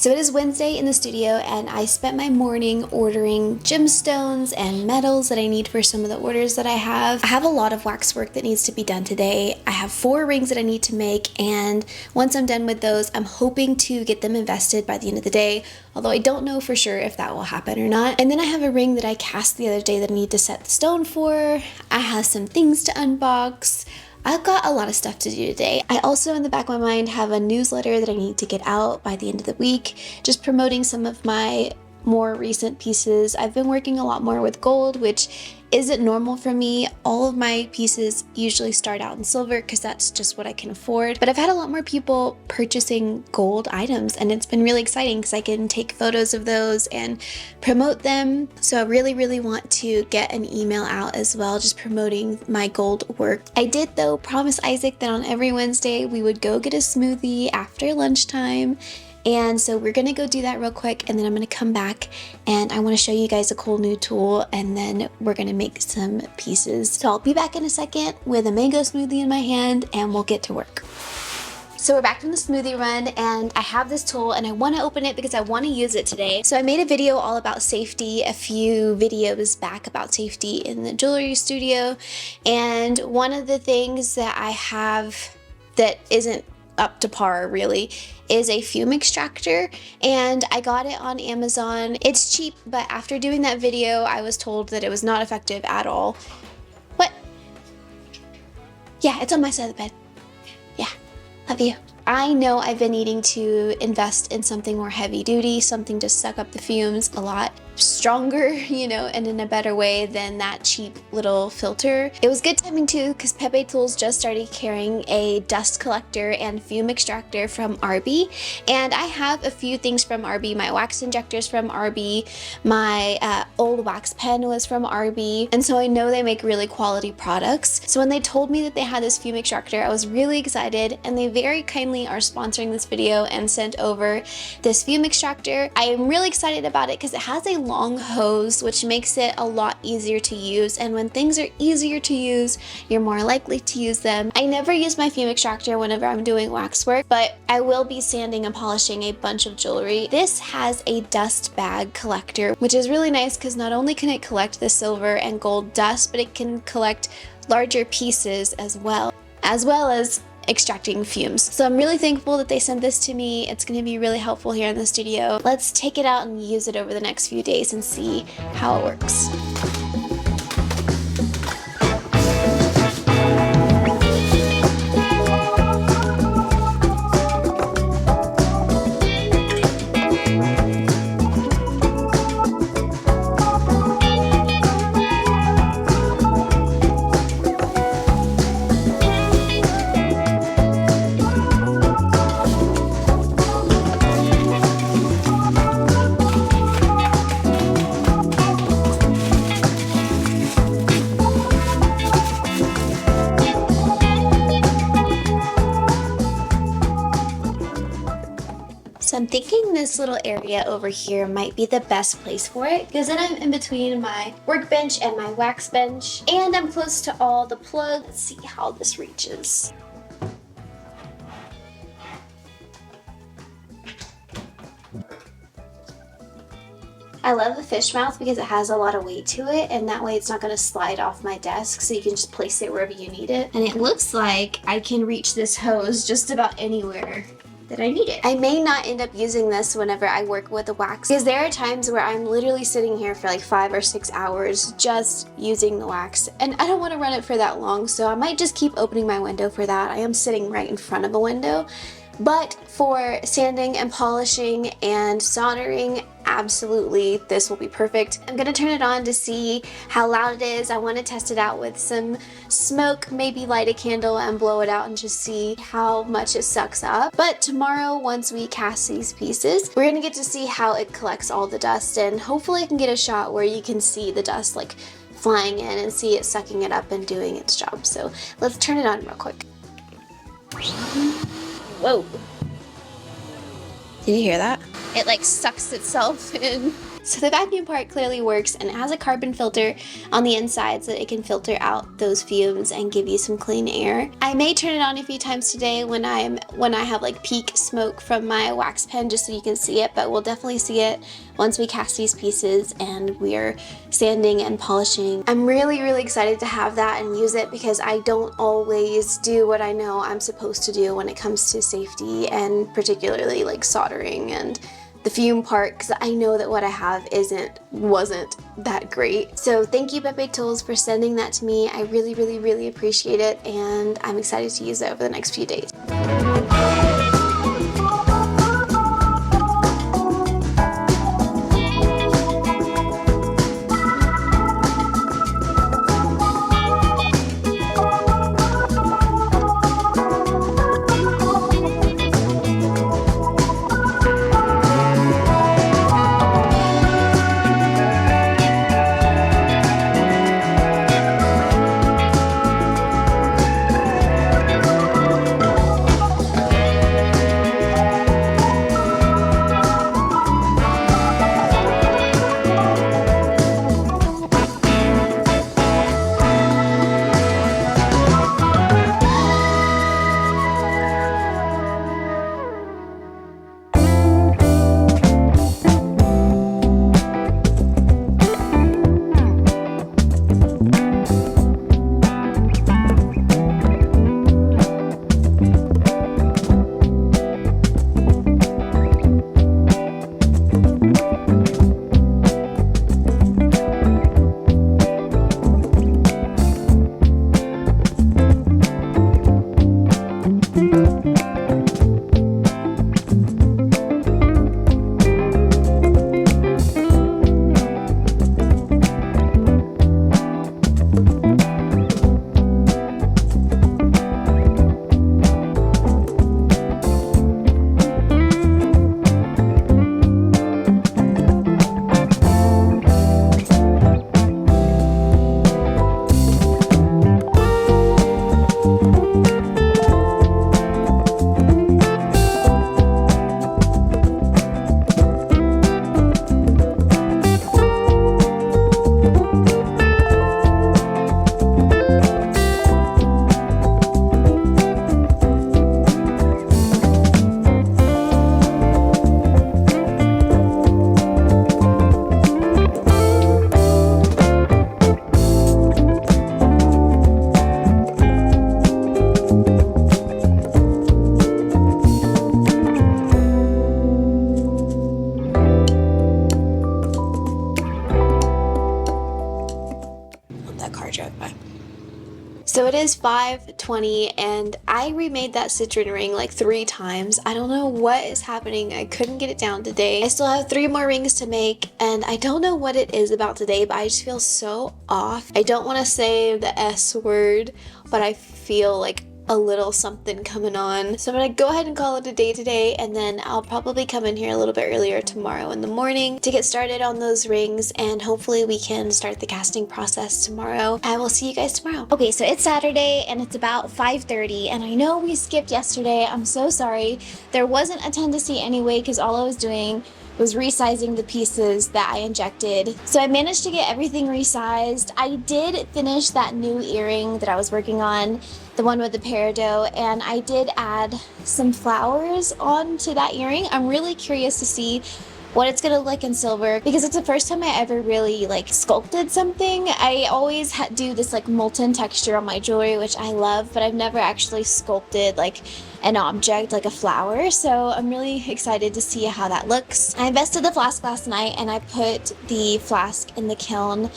So it is Wednesday in the studio and I spent my morning ordering gemstones and metals that I need for some of the orders that I have. I have a lot of wax work that needs to be done today. I have 4 rings that I need to make, and once I'm done with those, I'm hoping to get them invested by the end of the day, although I don't know for sure if that will happen or not. And then I have a ring that I cast the other day that I need to set the stone for. I have some things to unbox. I've got a lot of stuff to do today. I also, in the back of my mind, have a newsletter that I need to get out by the end of the week, just promoting some of my more recent pieces. I've been working a lot more with gold, which isn't normal for me. All of my pieces usually start out in silver because that's just what I can afford. But I've had a lot more people purchasing gold items, and it's been really exciting because I can take photos of those and promote them. So I really want to get an email out as well, just promoting my gold work. I did, though, promise Isaac that on every Wednesday we would go get a smoothie after lunchtime. And so we're gonna go do that real quick, and then I'm gonna come back and I wanna show you guys a cool new tool, and then we're gonna make some pieces. So I'll be back in a second with a mango smoothie in my hand and we'll get to work. So we're back from the smoothie run, and I have this tool and I want to open it because I want to use it today. So I made a video all about safety a few videos back about safety in the jewelry studio, and one of the things that I have that isn't up to par really is a fume extractor, and I got it on Amazon. It's cheap, but after doing that video I was told that it was not effective at all. What? Yeah, it's on my side of the bed. Yeah, love you. I know I've been needing to invest in something more heavy duty, something to suck up the fumes a lot stronger, you know, and in a better way than that cheap little filter. It was good timing too, because Pepe Tools just started carrying a dust collector and fume extractor from RB, and I have a few things from RB. My wax injectors from RB, my old wax pen was from RB, and so I know they make really quality products. So when they told me that they had this fume extractor, I was really excited, and they very kindly are sponsoring this video and sent over this fume extractor. I am really excited about it because it has a long hose, which makes it a lot easier to use, and when things are easier to use, you're more likely to use them. I never use my fume extractor whenever I'm doing wax work, but I will be sanding and polishing a bunch of jewelry. This has a dust bag collector, which is really nice because not only can it collect the silver and gold dust, but it can collect larger pieces as well as extracting fumes. So I'm really thankful that they sent this to me. It's going to be really helpful here in the studio. Let's take it out and use it over the next few days and see how it works. So I'm thinking this little area over here might be the best place for it, because then I'm in between my workbench and my wax bench, and I'm close to all the plugs. Let's see how this reaches. I love the fish mouth because it has a lot of weight to it, and that way it's not going to slide off my desk, so you can just place it wherever you need it. And it looks like I can reach this hose just about anywhere that I need it. I may not end up using this whenever I work with the wax, because there are times where I'm literally sitting here for like 5 or 6 hours just using the wax, and I don't want to run it for that long, so I might just keep opening my window for that. I am sitting right in front of a window. But for sanding and polishing and soldering, absolutely, this will be perfect. I'm gonna turn it on to see how loud it is. I want to test it out with some smoke, maybe light a candle and blow it out and just see how much it sucks up. But tomorrow, once we cast these pieces, we're gonna get to see how it collects all the dust, and hopefully I can get a shot where you can see the dust like flying in and see it sucking it up and doing its job. So let's turn it on real quick. Whoa. Did you hear that? It like sucks itself in. So the vacuum part clearly works, and it has a carbon filter on the inside so that it can filter out those fumes and give you some clean air. I may turn it on a few times today when I have like peak smoke from my wax pen, just so you can see it, but we'll definitely see it once we cast these pieces and we're sanding and polishing. I'm really excited to have that and use it, because I don't always do what I know I'm supposed to do when it comes to safety, and particularly like soldering and the fume part, because I know that what I have wasn't that great. So thank you, Pepe Tools, for sending that to me. I really appreciate it, and I'm excited to use it over the next few days. So it is 5:20 and I remade that citron ring like 3 times. I don't know what is happening. I couldn't get it down today. I still have 3 more rings to make, and I don't know what it is about today, but I just feel so off. I don't want to say the S word, but I feel like a little something coming on. So I'm gonna go ahead and call it a day today, and then I'll probably come in here a little bit earlier tomorrow in the morning to get started on those rings, and hopefully we can start the casting process tomorrow. I will see you guys tomorrow. Okay, so it's Saturday and it's about 5:30, and I know we skipped yesterday. I'm so sorry. There wasn't a ton to see anyway, because all I was doing was resizing the pieces that I injected. So I managed to get everything resized. I did finish that new earring that I was working on, the one with the peridot, and I did add some flowers onto that earring. I'm really curious to see what it's gonna look like in silver, because it's the first time I ever really like sculpted something. I always do this like molten texture on my jewelry, which I love, but I've never actually sculpted like an object like a flower, so I'm really excited to see how that looks. I invested the flask last night, and I put the flask in the kiln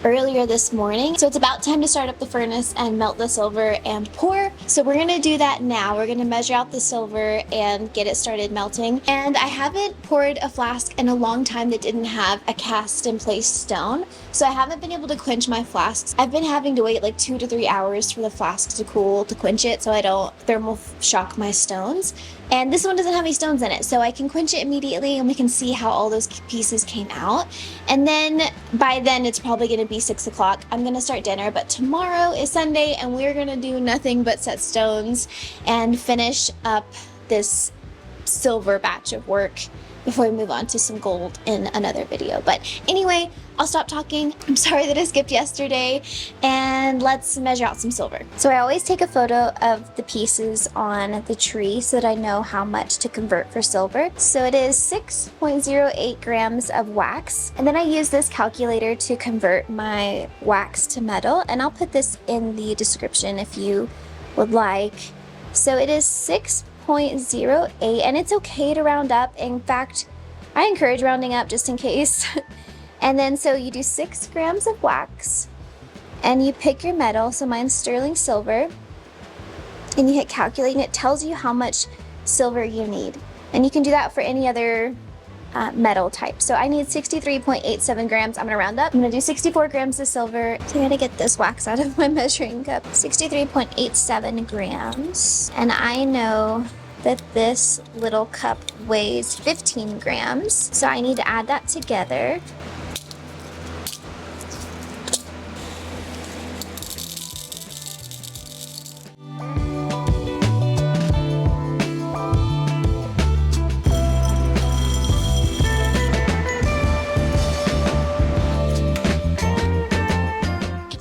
earlier this morning, so it's about time to start up the furnace and melt the silver and pour. So we're gonna do that now. We're gonna measure out the silver and get it started melting. And I haven't poured a flask in a long time that didn't have a cast in place stone, so I haven't been able to quench my flasks. I've been having to wait like 2 to 3 hours for the flask to cool to quench it, so I don't thermal shock my stones. And this one doesn't have any stones in it, so I can quench it immediately and we can see how all those pieces came out. And then by then it's probably gonna be 6 o'clock. I'm gonna start dinner, but tomorrow is Sunday and we're gonna do nothing but set stones and finish up this silver batch of work before we move on to some gold in another video. But anyway, I'll stop talking. I'm sorry that I skipped yesterday, and let's measure out some silver. So I always take a photo of the pieces on the tree so that I know how much to convert for silver. So it is 6.08 grams of wax, and then I use this calculator to convert my wax to metal, and I'll put this in the description if you would like. So it is 6.08, and it's okay to round up. In fact, I encourage rounding up just in case. And then so you do 6 grams of wax, and you pick your metal. So mine's sterling silver, and you hit calculate, and it tells you how much silver you need. And you can do that for any other metal type. So I need 63.87 grams. I'm gonna round up. I'm gonna do 64 grams of silver. So I gotta get this wax out of my measuring cup. 63.87 grams. And I know that this little cup weighs 15 grams. So I need to add that together.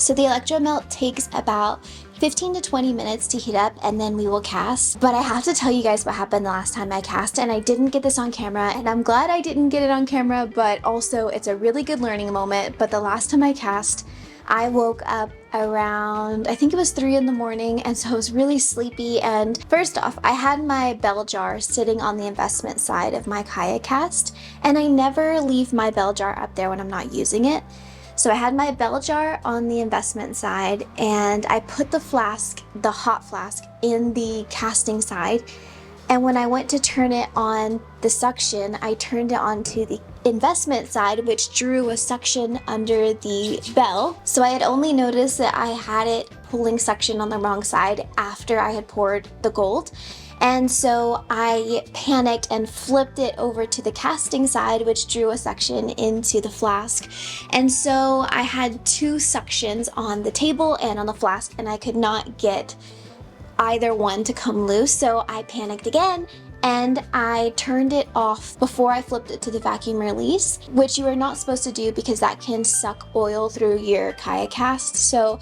So the electromelt takes about 15 to 20 minutes to heat up, and then we will cast. But I have to tell you guys what happened the last time I cast, and I didn't get this on camera, and I'm glad I didn't get it on camera, but also it's a really good learning moment. But the last time I cast, I woke up around, I think it was 3 in the morning, and so I was really sleepy. And first off, I had my bell jar sitting on the investment side of my kayak cast, and I never leave my bell jar up there when I'm not using it. So I had my bell jar on the investment side, and I put the flask, the hot flask, in the casting side. And when I went to turn it on the suction, I turned it onto the investment side, which drew a suction under the bell. So I had only noticed that I had it pulling suction on the wrong side after I had poured the gold. And so I panicked and flipped it over to the casting side, which drew a suction into the flask. And so I had 2 suctions on the table and on the flask, and I could not get either one to come loose. So I panicked again, and I turned it off before I flipped it to the vacuum release, which you are not supposed to do because that can suck oil through your kayak cast. So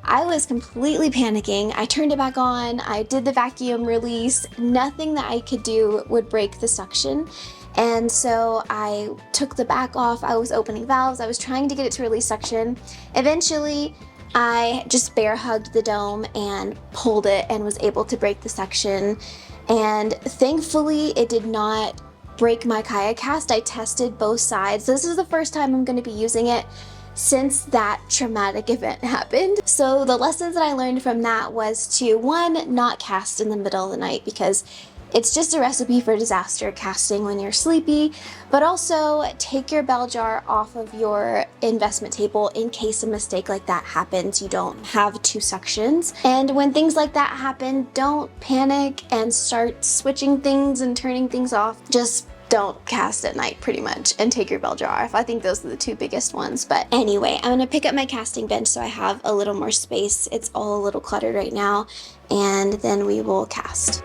I was completely panicking. I turned it back on, I did the vacuum release. Nothing that I could do would break the suction. And so I took the back off, I was opening valves, I was trying to get it to release suction. Eventually, I just bear hugged the dome and pulled it and was able to break the suction. And thankfully, it did not break my kayak cast. I tested both sides. This is the first time I'm going to be using it since that traumatic event happened. So the lessons that I learned from that was to, 1, not cast in the middle of the night, because it's just a recipe for disaster casting when you're sleepy, but also take your bell jar off of your investment table in case a mistake like that happens. You don't have 2 suctions. And when things like that happen, don't panic and start switching things and turning things off. Just don't cast at night, pretty much, and take your bell jar off. I think those are the 2 biggest ones. But anyway, I'm gonna pick up my casting bench so I have a little more space. It's all a little cluttered right now, and then we will cast.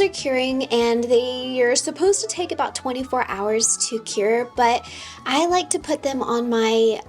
are curing and they're supposed to take about 24 hours to cure, but I like to put them on my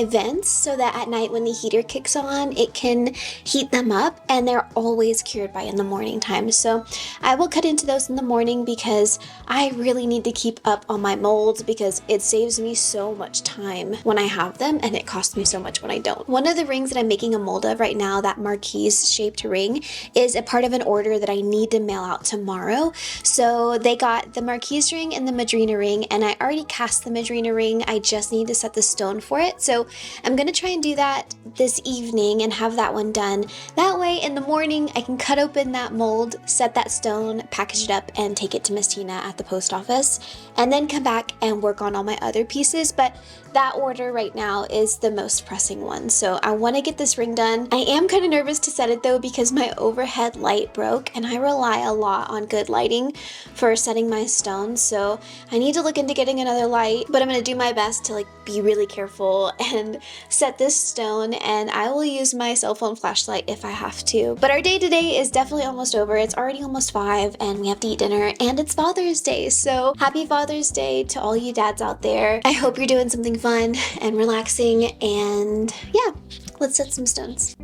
vents so that at night when the heater kicks on, it can heat them up, and they're always cured by in the morning time. So I will cut into those in the morning because I really need to keep up on my molds because it saves me so much time when I have them and it costs me so much when I don't. One of the rings that I'm making a mold of right now, that marquise shaped ring, is a part of an order that I need to mail out tomorrow. So they got the marquise ring and the madrina ring, and I already cast the madrina ring. I just need to set the stone for it. So I'm gonna try and do that this evening and have that one done. That way in the morning I can cut open that mold, set that stone, package it up, and take it to Miss Tina at the post office, and then come back and work on all my other pieces. But that order right now is the most pressing one, so I want to get this ring done. I am kind of nervous to set it though because my overhead light broke, and I rely a lot on good lighting for setting my stones, so I need to look into getting another light. But I'm going to do my best to be really careful and set this stone, and I will use my cell phone flashlight if I have to. But our day today is definitely almost over. It's already almost 5 and we have to eat dinner, and it's Father's Day, so happy Father's Day to all you dads out there. I hope you're doing something fun and relaxing, and yeah, let's set some stones.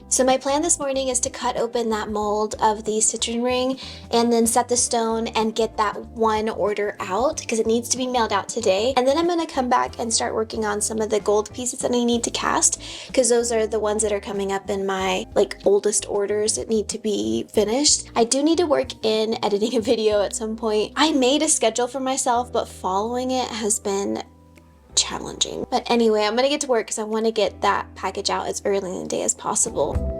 So my plan this morning is to cut open that mold of the citron ring and then set the stone and get that one order out because it needs to be mailed out today. And then I'm going to come back and start working on some of the gold pieces that I need to cast because those are the ones that are coming up in my oldest orders that need to be finished. I do need to work in editing a video at some point. I made a schedule for myself, but following it has been challenging. But anyway, I'm gonna get to work because I want to get that package out as early in the day as possible.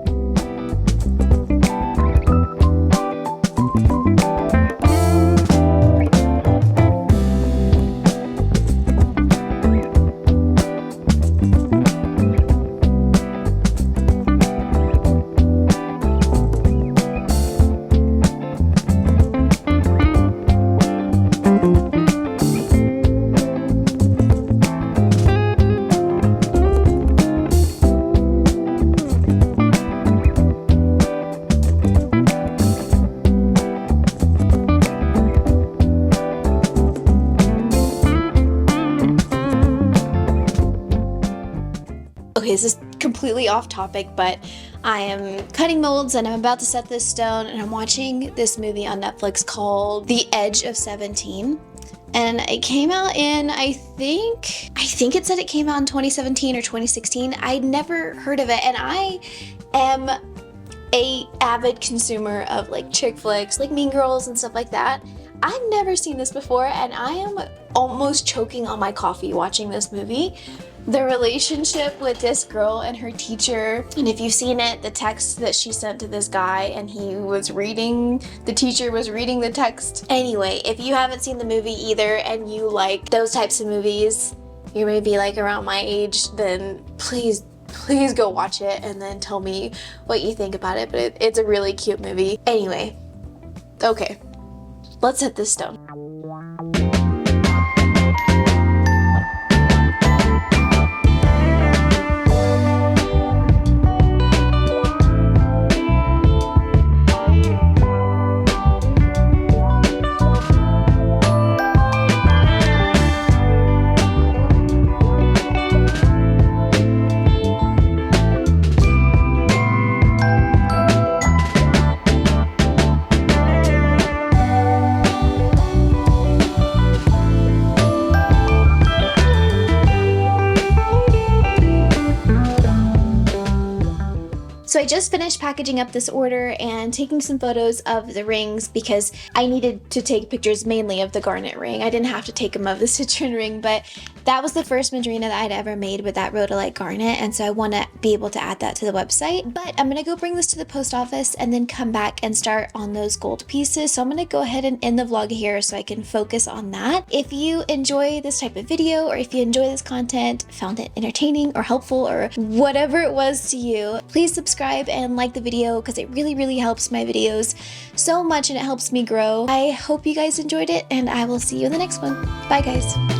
Okay, this is completely off topic, but I am cutting molds and I'm about to set this stone, and I'm watching this movie on Netflix called The Edge of 17. And it came out in, I think it said it came out in 2017 or 2016. I'd never heard of it, and I am a avid consumer of chick flicks, Mean Girls and stuff like that. I've never seen this before, and I am almost choking on my coffee watching this movie. The relationship with this girl and her teacher, and if you've seen it, the text that she sent to this guy and the teacher was reading the text. Anyway, if you haven't seen the movie either and you like those types of movies, you may be around my age, then please go watch it and then tell me what you think about it. But it's a really cute movie. Anyway, okay, let's set this stone. So I just finished packaging up this order and taking some photos of the rings because I needed to take pictures mainly of the garnet ring. I didn't have to take them of the citrine ring, but that was the first Madrina that I'd ever made with that rhodolite garnet, and so I want to be able to add that to the website. But I'm going to go bring this to the post office and then come back and start on those gold pieces. So I'm going to go ahead and end the vlog here so I can focus on that. If you enjoy this type of video, or if you enjoy this content, found it entertaining or helpful or whatever it was to you, please subscribe and like the video because it really helps my videos so much and it helps me grow. I hope you guys enjoyed it, and I will see you in the next one. Bye guys.